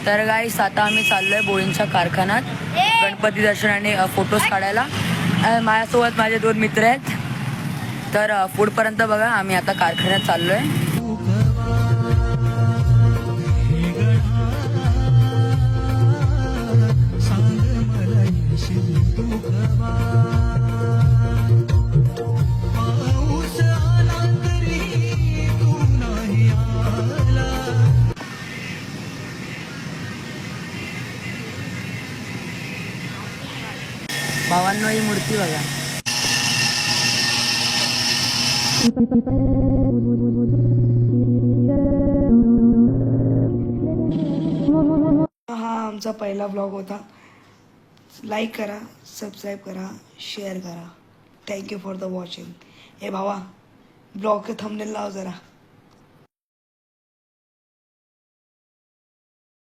तर गाईस आता आम्ही चाललोय बोळींच्या कारखान्यात गणपती दर्शनाने फोटोज काढायला. माझ्यासोबत माझे 2 मित्र आहेत. तर पुढपर्यंत बघा, आम्ही आता कारखान्यात चाललोय. भावांनो, ही मूर्ती बघा. हा आमचा पहिला ब्लॉग होता. लाईक करा, सबस्क्राईब करा, शेअर करा. Thank you for the watching. हे भावा, ब्लॉग थंबनेल लाव जरा.